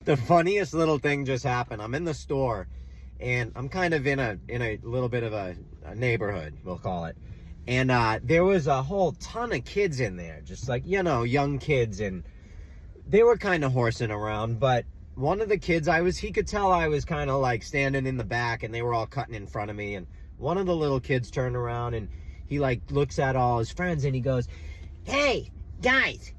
The funniest little thing just happened. I'm in the store, and I'm kind of in a little bit of a neighborhood, we'll call it. And there was a whole ton of kids in there, just like, young kids, and they were kind of horsing around. But one of the kids, he could tell I was kind of like standing in the back, and they were all cutting in front of me. And one of the little kids turned around, and he like looks at all his friends, and he goes, "Hey, guys,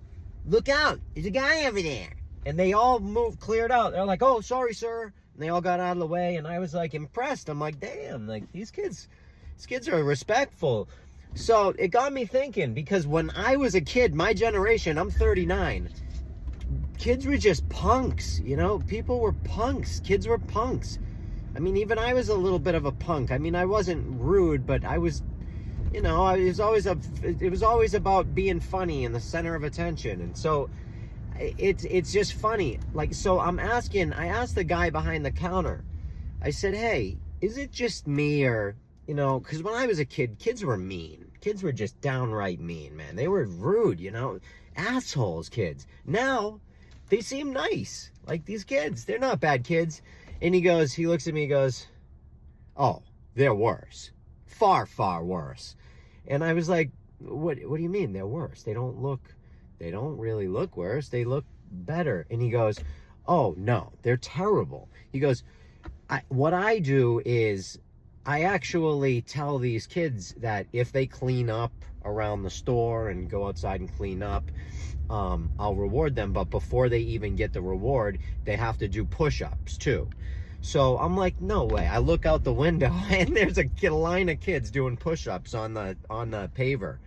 look out, there's a guy over there." And they all cleared out. They're like, "Oh, sorry, sir." And they all got out of the way, and I was like impressed. I'm like, damn, like these kids are respectful. So it got me thinking, because when I was a kid, my generation, I'm 39, kids were just punks, people were punks, kids were punks. I mean, even I was a little bit of a punk. I mean, I wasn't rude, but I was, it was always about being funny and the center of attention. And so it's just funny. Like, so I asked the guy behind the counter, I said, "Hey, is it just me, or, because when I was a kid, kids were mean. Kids were just downright mean, man. They were rude, assholes, kids. Now, they seem nice. Like, these kids, they're not bad kids." And he looks at me, he goes, "Oh, they're worse. Far, far worse." And I was like, what do you mean they're worse? They don't really look worse. They look better. And he goes, "Oh, no, they're terrible." He goes, what I do is I actually tell these kids that if they clean up around the store and go outside and clean up, I'll reward them. But before they even get the reward, they have to do push-ups too. So I'm like, no way. I look out the window, and there's a line of kids doing push-ups on the paver.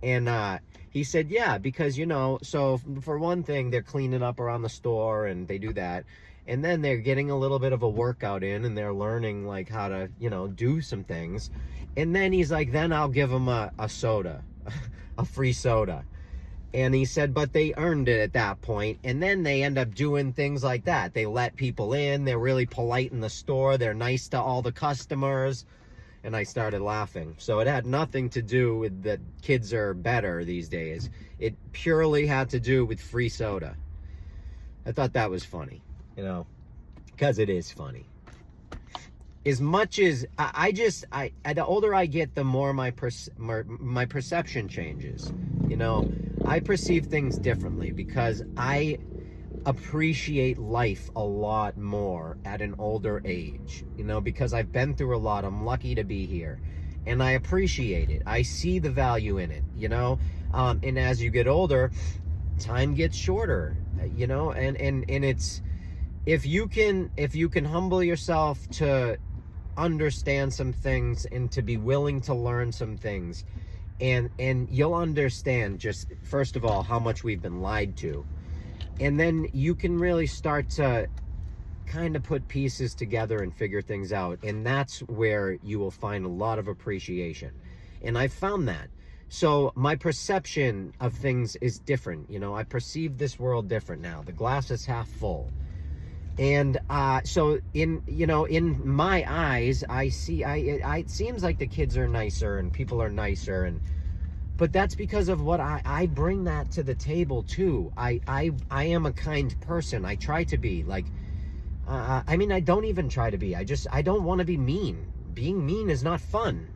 And he said, yeah, because, so for one thing, they're cleaning up around the store, and they do that. And then they're getting a little bit of a workout in, and they're learning, like, how to, do some things. And then he's like, then I'll give them a soda, a free soda. And he said, but they earned it at that point. And then they end up doing things like that. They let people in. They're really polite in the store. They're nice to all the customers. And I started laughing. So it had nothing to do with that kids are better these days. It purely had to do with free soda. I thought that was funny, because it is funny. As much as the older I get, the more my perception changes. I perceive things differently because I appreciate life a lot more at an older age, because I've been through a lot. I'm lucky to be here, and I appreciate it. I see the value in it, and as you get older, time gets shorter, and it's, if you can humble yourself to understand some things and to be willing to learn some things, and you'll understand, just first of all, how much we've been lied to. And then you can really start to kind of put pieces together and figure things out. And that's where you will find a lot of appreciation. And I've found that. So my perception of things is different. I perceive this world different now. The glass is half full. And so in my eyes, I see, it seems like the kids are nicer and people are nicer, but that's because of what I bring that to the table too. I am a kind person. I try to be like, I don't even try to be. I don't want to be mean. Being mean is not fun.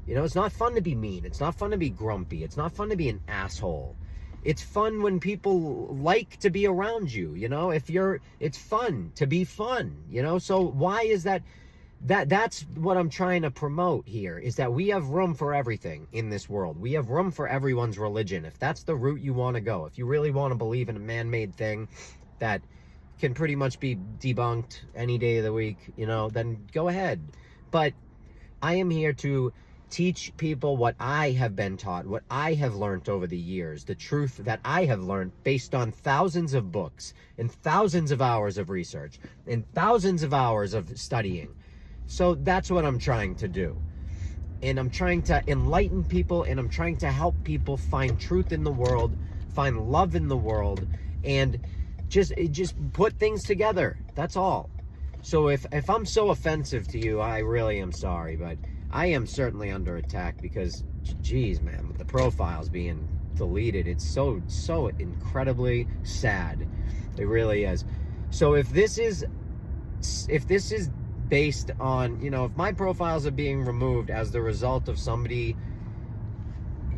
It's not fun to be mean. It's not fun to be grumpy. It's not fun to be an asshole. It's fun when people like to be around you, it's fun to be fun, so why is that? That's what I'm trying to promote here, is that we have room for everything in this world. We have room for everyone's religion. If that's the route you want to go, if you really want to believe in a man-made thing that can pretty much be debunked any day of the week, then go ahead. But I am here to teach people what I have been taught, what I have learned over the years, the truth that I have learned based on thousands of books and thousands of hours of research and thousands of hours of studying. So that's what I'm trying to do. And I'm trying to enlighten people, and I'm trying to help people find truth in the world, find love in the world, and just put things together. That's all. So if I'm so offensive to you, I really am sorry, but I am certainly under attack because, geez, man, with the profiles being deleted, it's so incredibly sad. It really is. So if this is based on, you know, if my profiles are being removed as the result of somebody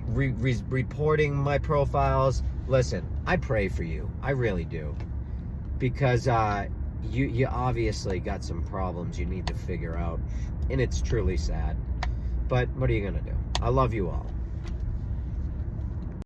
reporting my profiles, listen, I pray for you. I really do. Because you obviously got some problems you need to figure out. And it's truly sad. But what are you going to do? I love you all.